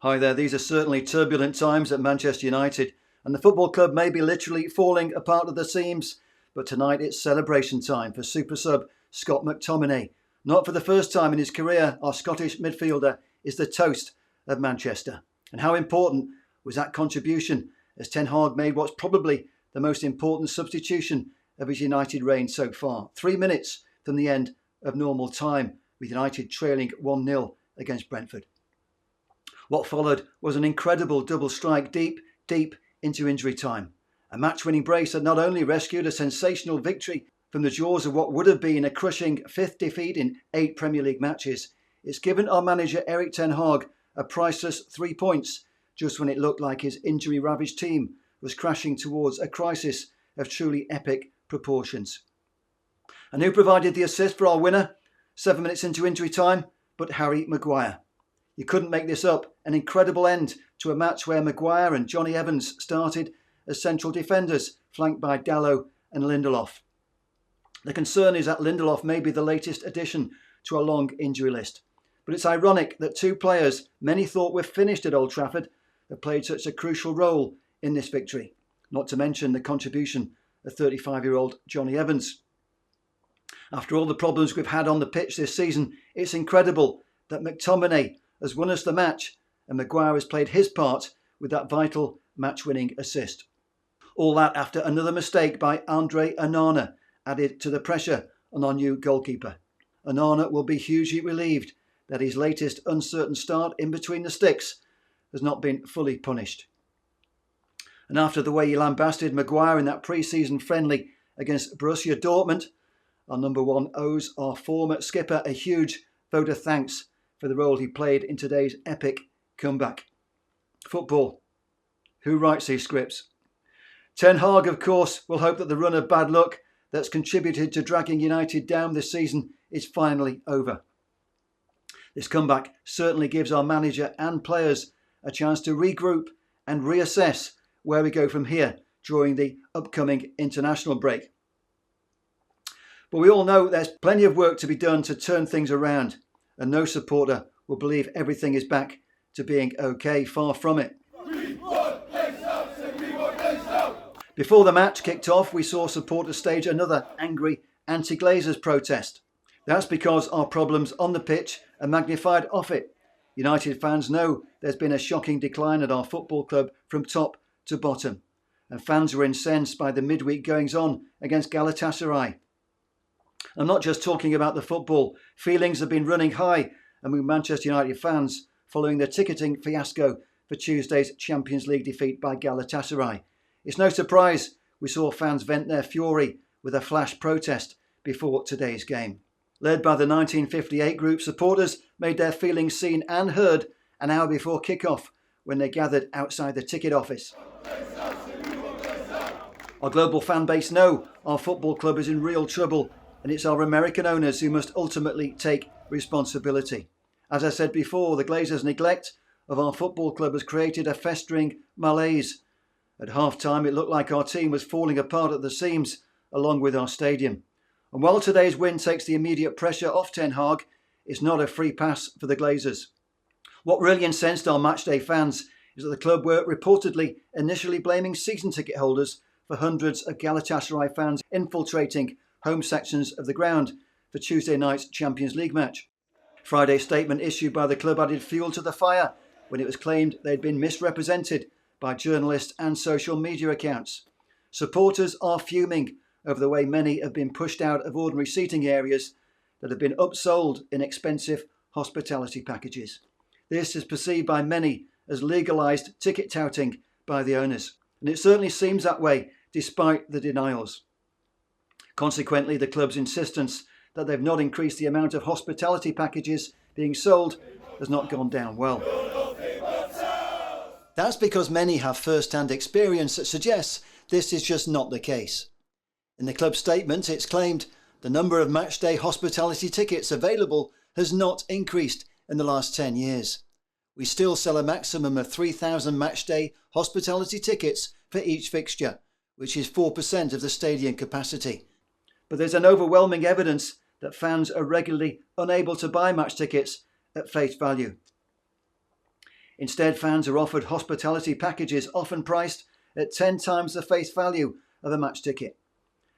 Hi there, these are certainly turbulent times at Manchester United, and the football club may be literally falling apart at the seams, but tonight it's celebration time for super sub Scott McTominay. Not for the first time in his career, our Scottish midfielder is the toast of Manchester. And how important was that contribution as Ten Hag made what's probably the most important substitution of his United reign so far. 3 minutes from the end of normal time, with United trailing 1-0 against Brentford. What followed was an incredible double strike deep into injury time. A match-winning brace that not only rescued a sensational victory from the jaws of what would have been a crushing 5th defeat in 8 Premier League matches, it's given our manager Erik Ten Hag a priceless 3 points just when it looked like his injury-ravaged team was crashing towards a crisis of truly epic proportions. And who provided the assist for our winner 7 minutes into injury time but Harry Maguire? You couldn't make this up. An incredible end to a match where Maguire and Jonny Evans started as central defenders, flanked by Dalot and Lindelof. The concern is that Lindelof may be the latest addition to a long injury list. But it's ironic that 2 players many thought were finished at Old Trafford have played such a crucial role in this victory. Not to mention the contribution of 35-year-old Jonny Evans. After all the problems we've had on the pitch this season, it's incredible that McTominay has won us the match and Maguire has played his part with that vital match-winning assist. All that after another mistake by Andre Onana added to the pressure on our new goalkeeper. Onana will be hugely relieved that his latest uncertain start in between the sticks has not been fully punished. And after the way he lambasted Maguire in that pre-season friendly against Borussia Dortmund, our number 1 owes our former skipper a huge vote of thanks for the role he played in today's epic comeback. Football. Who writes these scripts? Ten Hag, of course, will hope that the run of bad luck that's contributed to dragging United down this season is finally over. This comeback certainly gives our manager and players a chance to regroup and reassess where we go from here during the upcoming international break. But we all know there's plenty of work to be done to turn things around, and no supporter will believe everything is back to being okay. Far from it. Before the match kicked off, we saw supporters stage another angry anti-Glazers protest. That's because our problems on the pitch are magnified off it. United fans know there's been a shocking decline at our football club from top to bottom, and fans were incensed by the midweek goings-on against Galatasaray. I'm not just talking about the football. Feelings have been running high among Manchester United fans following the ticketing fiasco for Tuesday's Champions League defeat by Galatasaray. It's no surprise we saw fans vent their fury with a flash protest before today's game. Led by the 1958 group, supporters made their feelings seen and heard an hour before kick-off when they gathered outside the ticket office. Our global fan base know our football club is in real trouble, and it's our American owners who must ultimately take responsibility. As I said before, the Glazers' neglect of our football club has created a festering malaise. At half-time, it looked like our team was falling apart at the seams, along with our stadium. And while today's win takes the immediate pressure off Ten Hag, it's not a free pass for the Glazers. What really incensed our matchday fans is that the club were reportedly initially blaming season ticket holders for hundreds of Galatasaray fans infiltrating home sections of the ground for Tuesday night's Champions League match. Friday's statement issued by the club added fuel to the fire when it was claimed they'd been misrepresented by journalists and social media accounts. Supporters are fuming over the way many have been pushed out of ordinary seating areas that have been upsold in expensive hospitality packages. This is perceived by many as legalised ticket touting by the owners, and it certainly seems that way despite the denials. Consequently, the club's insistence that they've not increased the amount of hospitality packages being sold has not gone down well. That's because many have first-hand experience that suggests this is just not the case. In the club statement, it's claimed the number of matchday hospitality tickets available has not increased in the last 10 years. We still sell a maximum of 3,000 matchday hospitality tickets for each fixture, which is 4% of the stadium capacity. But there's an overwhelming evidence that fans are regularly unable to buy match tickets at face value. Instead, fans are offered hospitality packages often priced at 10 times the face value of a match ticket.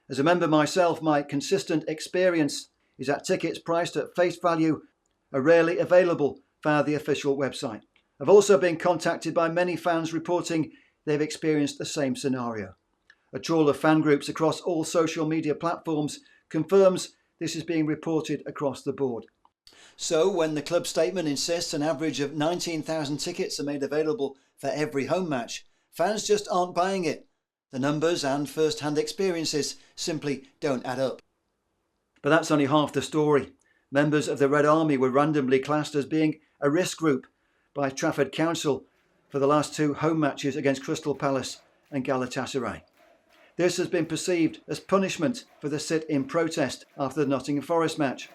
As a member myself, my consistent experience is that tickets priced at face value are rarely available via the official website. I've also been contacted by many fans reporting they've experienced the same scenario. A trawl of fan groups across all social media platforms confirms this is being reported across the board. So when the club statement insists an average of 19,000 tickets are made available for every home match, fans just aren't buying it. The numbers and first-hand experiences simply don't add up. But that's only half the story. Members of the Red Army were randomly classed as being a risk group by Trafford Council for the last 2 home matches against Crystal Palace and Galatasaray. This has been perceived as punishment for the sit-in protest after the Nottingham Forest match.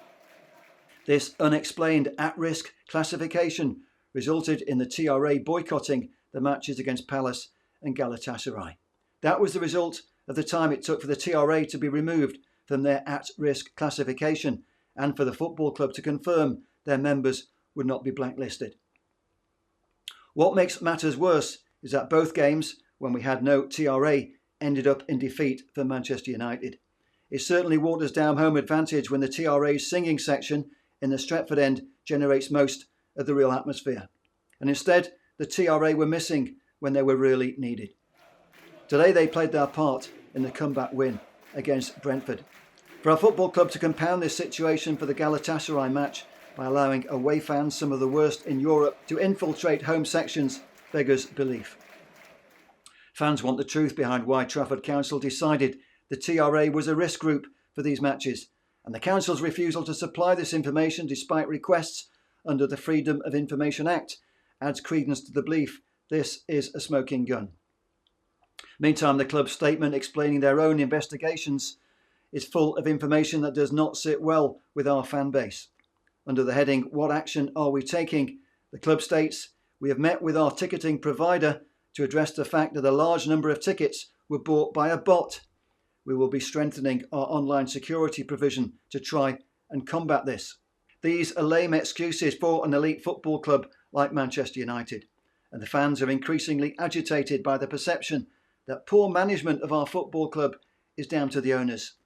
This unexplained at-risk classification resulted in the TRA boycotting the matches against Palace and Galatasaray. That was the result of the time it took for the TRA to be removed from their at-risk classification and for the football club to confirm their members would not be blacklisted. What makes matters worse is that both games, when we had no TRA, ended up in defeat for Manchester United. It certainly waters down home advantage when the TRA's singing section in the Stretford end generates most of the real atmosphere. And instead, the TRA were missing when they were really needed. Today they played their part in the comeback win against Brentford. For our football club to compound this situation for the Galatasaray match by allowing away fans, some of the worst in Europe, to infiltrate home sections beggars belief. Fans want the truth behind why Trafford Council decided the TRA was a risk group for these matches, and the council's refusal to supply this information despite requests under the Freedom of Information Act adds credence to the belief this is a smoking gun. Meantime, the club's statement explaining their own investigations is full of information that does not sit well with our fan base. Under the heading, "What action are we taking?" the club states, "We have met with our ticketing provider to address the fact that a large number of tickets were bought by a bot. We will be strengthening our online security provision to try and combat this." These are lame excuses for an elite football club like Manchester United, and the fans are increasingly agitated by the perception that poor management of our football club is down to the owners.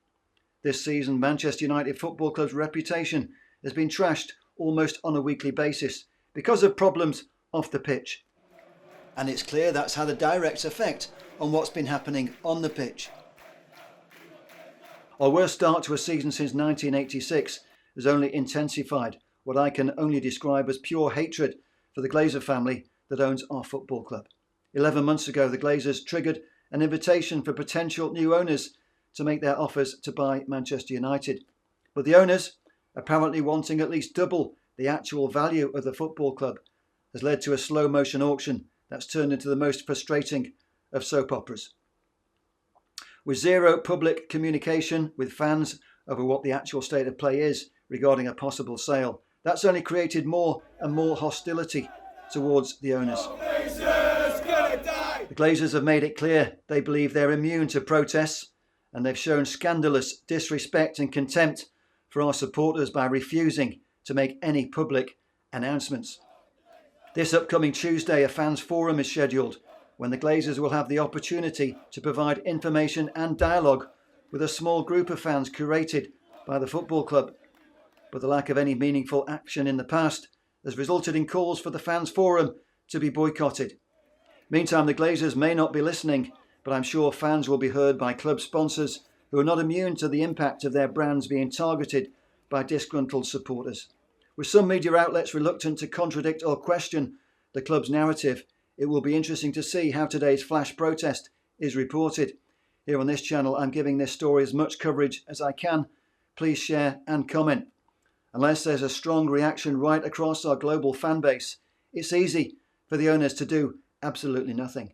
This season, Manchester United Football Club's reputation has been trashed almost on a weekly basis because of problems off the pitch. And it's clear that's had a direct effect on what's been happening on the pitch. Our worst start to a season since 1986 has only intensified what I can only describe as pure hatred for the Glazer family that owns our football club. 11 months ago, the Glazers triggered an invitation for potential new owners to make their offers to buy Manchester United. But the owners, apparently wanting at least double the actual value of the football club, has led to a slow-motion auction that's turned into the most frustrating of soap operas. With zero public communication with fans over what the actual state of play is regarding a possible sale, that's only created more and more hostility towards the owners. The Glazers have made it clear they believe they're immune to protests, and they've shown scandalous disrespect and contempt for our supporters by refusing to make any public announcements. This upcoming Tuesday, a fans forum is scheduled when the Glazers will have the opportunity to provide information and dialogue with a small group of fans curated by the football club. But the lack of any meaningful action in the past has resulted in calls for the fans forum to be boycotted. Meantime, the Glazers may not be listening, but I'm sure fans will be heard by club sponsors who are not immune to the impact of their brands being targeted by disgruntled supporters. With some media outlets reluctant to contradict or question the club's narrative, it will be interesting to see how today's flash protest is reported. Here on this channel, I'm giving this story as much coverage as I can. Please share and comment. Unless there's a strong reaction right across our global fan base, it's easy for the owners to do absolutely nothing.